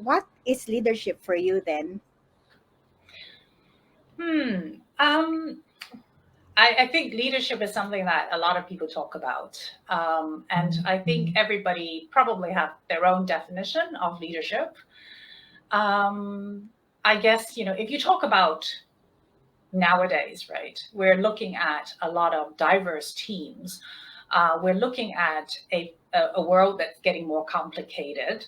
What is leadership for you then? Hmm. Um, I think leadership is something that a lot of people talk about. And I think everybody probably have their own definition of leadership. Um, I guess, if you talk about nowadays, right, we're looking at a lot of diverse teams. We're looking at a world that's getting more complicated.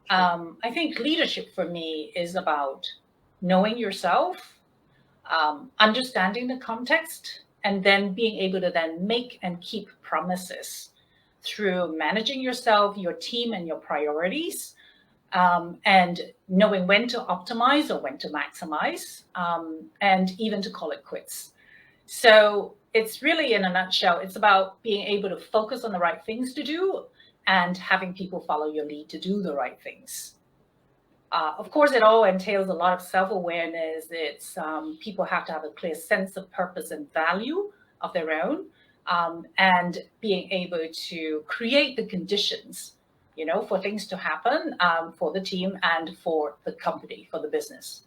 I think leadership for me is about knowing yourself, understanding the context, and then being able to then make and keep promises through managing yourself, your team, and your priorities, and knowing when to optimize or when to maximize, and even to call it quits. So it's really, in a nutshell, it's about being able to focus on the right things to do and having people follow your lead to do the right things. Of course, it all entails a lot of self-awareness. It's people have to have a clear sense of purpose and value of their own, and being able to create the conditions, for things to happen, for the team and for the company, for the business.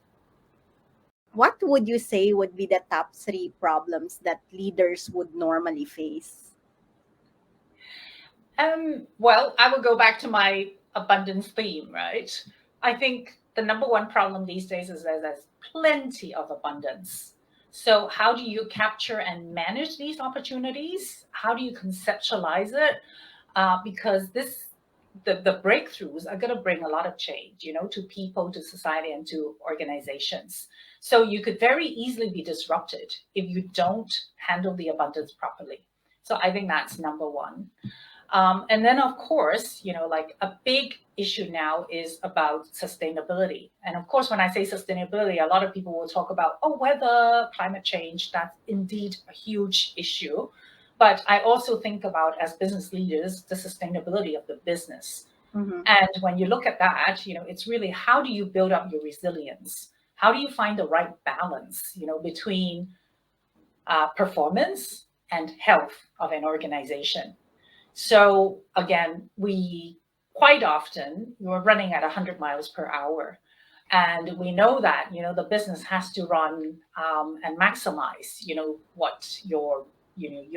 What would you say would be the top three problems that leaders would normally face? Well, I will go back to my abundance theme, right? I think the number one problem these days is there's plenty of abundance. So, how do you capture and manage these opportunities? How do you conceptualize it? Because the breakthroughs are going to bring a lot of change, to people, to society, and to organizations. So, you could very easily be disrupted if you don't handle the abundance properly. So, I think that's number one. And then, of course, like a big issue now is about sustainability. And of course, when I say sustainability, a lot of people will talk about, oh, weather, climate change. That's indeed a huge issue. But I also think about, as business leaders, the sustainability of the business. Mm-hmm. And when you look at that, it's really, how do you build up your resilience? How do you find the right balance, between performance and health of an organization? So again, we quite often we're running at 100 miles per hour, and we know that the business has to run, and maximize. What you're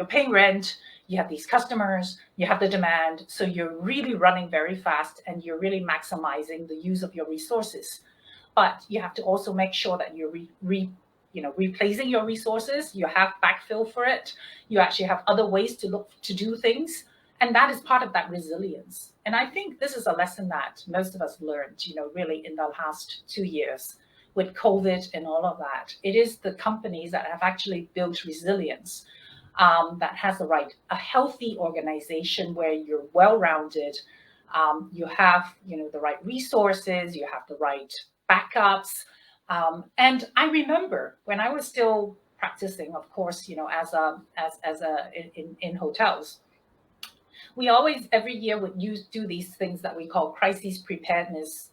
paying rent, you have these customers, you have the demand, so you're really running very fast, and you're really maximizing the use of your resources. But you have to also make sure that you're replacing your resources. You have backfill for it. You actually have other ways to look to do things, and that is part of that resilience. And I think this is a lesson that most of us learned, really in the last 2 years with COVID and all of that. It is the companies that have actually built resilience, that has a healthy organization where you're well-rounded. You have, the right resources, you have the right backups. And I remember when I was still practicing, of course, in hotels, we always every year would do these things that we call crisis preparedness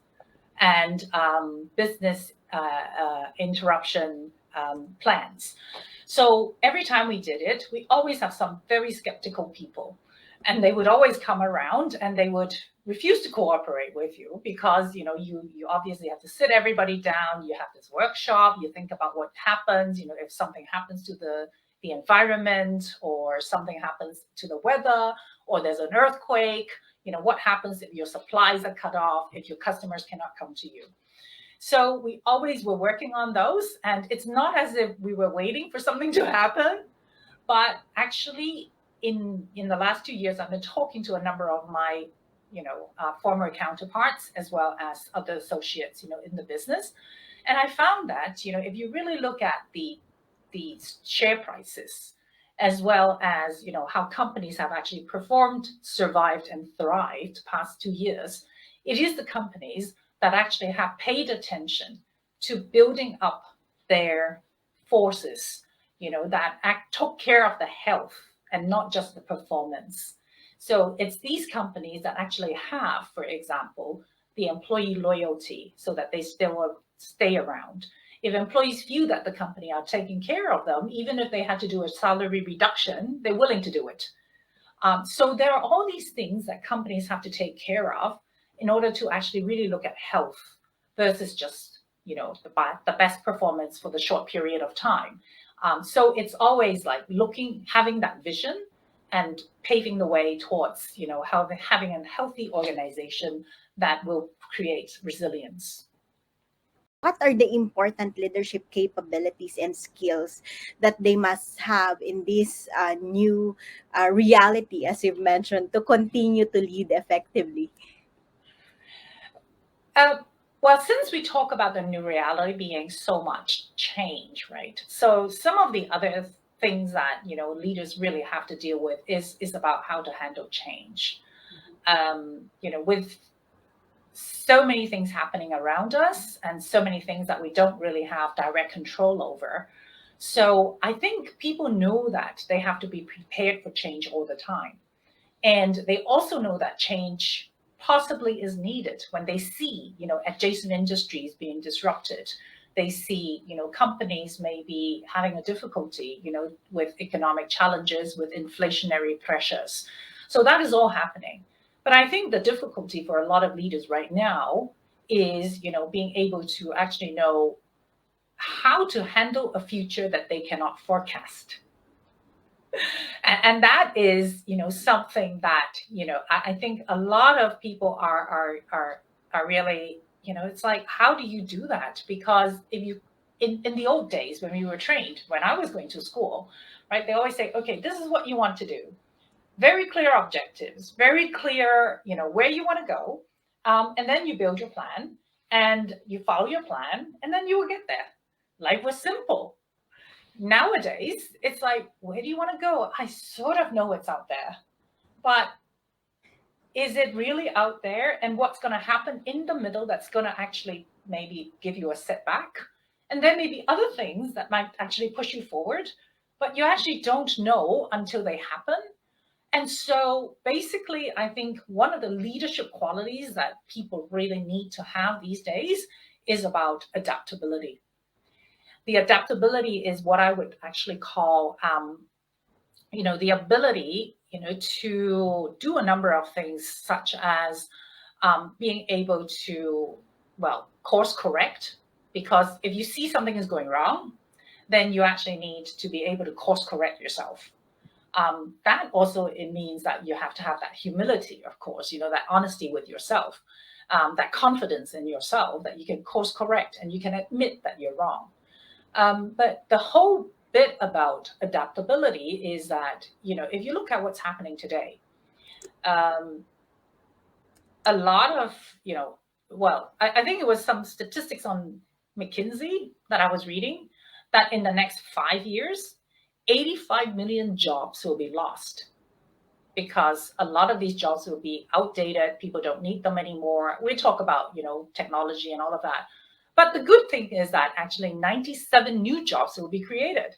and business interruption plans. So every time we did it, we always have some very skeptical people, and they would always come around and they would refuse to cooperate with you because you obviously have to sit everybody down. You have this workshop. You think about what happens. If something happens to the environment, or something happens to the weather, or there's an earthquake, what happens if your supplies are cut off, if your customers cannot come to you. So we always were working on those, and it's not as if we were waiting for something to happen, but actually in the last 2 years, I've been talking to a number of my former counterparts as well as other associates in the business, and I found that if you really look at the share prices, as well as how companies have actually performed, survived, and thrived past 2 years, it is the companies that actually have paid attention to building up their forces, that took care of the health and not just the performance. So it's these companies that actually have, for example, the employee loyalty, so that they still stay around. If employees feel that the company are taking care of them, even if they had to do a salary reduction, they're willing to do it. So there are all these things that companies have to take care of. in order to actually really look at health versus just, the best performance for the short period of time. So it's always like having that vision and paving the way towards, having a healthy organization that will create resilience. What are the important leadership capabilities and skills that they must have in this new reality, as you've mentioned, to continue to lead effectively? Well, since we talk about the new reality being so much change, right? So some of the other things that leaders really have to deal with is about how to handle change. With so many things happening around us and so many things that we don't really have direct control over. So I think people know that they have to be prepared for change all the time. And they also know that change possibly is needed when they see, adjacent industries being disrupted. They see, companies may be having a difficulty, with economic challenges, with inflationary pressures. So that is all happening. But I think the difficulty for a lot of leaders right now is, being able to actually know how to handle a future that they cannot forecast. And that is, something that, I think a lot of people are really, it's like, how do you do that? Because if you, in the old days when we were trained, when I was going to school, right, they always say, okay, this is what you want to do. Very clear objectives, very clear, where you want to go. And then you build your plan and you follow your plan and then you will get there. Life was simple. Nowadays, it's like, where do you want to go? I sort of know it's out there, but is it really out there? And what's going to happen in the middle that's going to actually maybe give you a setback? And then maybe other things that might actually push you forward, but you actually don't know until they happen. And so basically, I think one of the leadership qualities that people really need to have these days is about adaptability. The adaptability is what I would actually call, the ability, to do a number of things, such as being able to, course correct. Because if you see something is going wrong, then you actually need to be able to course correct yourself. That also, it means that you have to have that humility, of course, that honesty with yourself, that confidence in yourself that you can course correct and you can admit that you're wrong. But the whole bit about adaptability is that, if you look at what's happening today, a lot of, I think it was some statistics on McKinsey that I was reading that in the next 5 years, 85 million jobs will be lost because a lot of these jobs will be outdated. People don't need them anymore. We talk about, technology and all of that. But the good thing is that actually 97 new jobs will be created.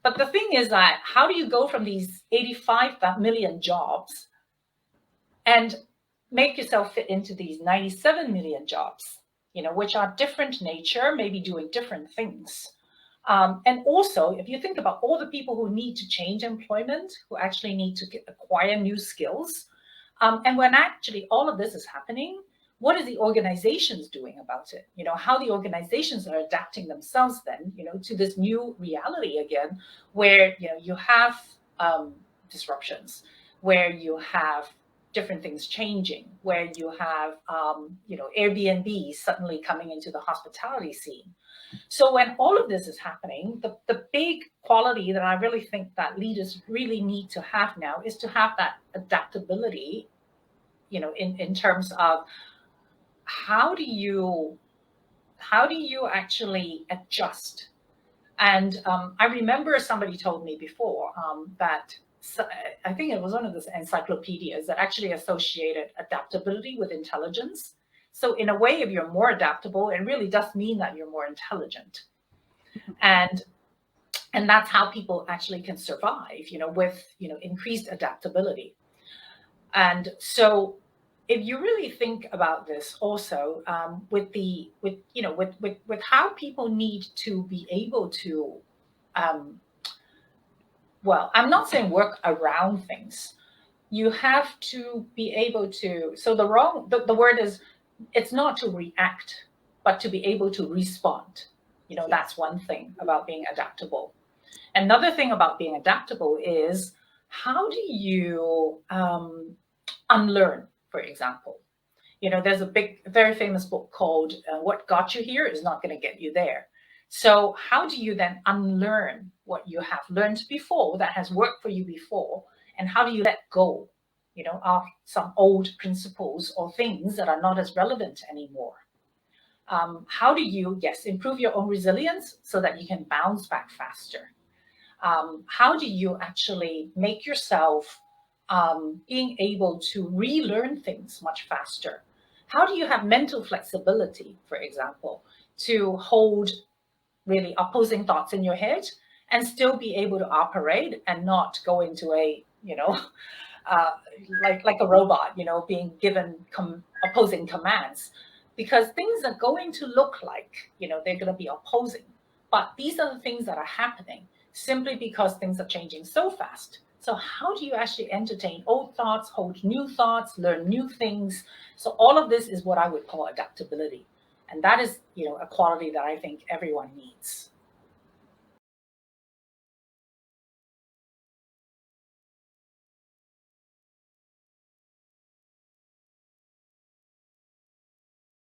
But the thing is that how do you go from these 85 million jobs and make yourself fit into these 97 million jobs, which are different nature, maybe doing different things. And also, if you think about all the people who need to change employment, who actually need to acquire new skills, and when actually all of this is happening, what are the organizations doing about it? How the organizations are adapting themselves then, to this new reality again, where, you have disruptions, where you have different things changing, where you have, Airbnb suddenly coming into the hospitality scene. So when all of this is happening, the big quality that I really think that leaders really need to have now is to have that adaptability, in terms of how do you actually adjust? And I remember somebody told me before that I think it was one of the encyclopedias that actually associated adaptability with intelligence. So in a way, if you're more adaptable, it really does mean that you're more intelligent. And that's how people actually can survive, with, increased adaptability. And so if you really think about this also, with how people need to be able to, I'm not saying work around things, you have to be able to, so the word is, it's not to react, but to be able to respond. Yes. That's one thing about being adaptable. Another thing about being adaptable is, how do you unlearn, for example? There's a very famous book called What Got You Here Is Not Going to Get You There. So, how do you then unlearn what you have learned before that has worked for you before? And how do you let go, of some old principles or things that are not as relevant anymore? How do you, yes, improve your own resilience so that you can bounce back faster? How do you actually make yourself being able to relearn things much faster? How do you have mental flexibility, for example, to hold really opposing thoughts in your head and still be able to operate and not go into a, uh, like a robot, being given opposing commands, because things are going to look like, they're going to be opposing, but these are the things that are happening simply because things are changing so fast. So how do you actually entertain old thoughts, hold new thoughts, learn new things? So all of this is what I would call adaptability, and that is, a quality that I think everyone needs.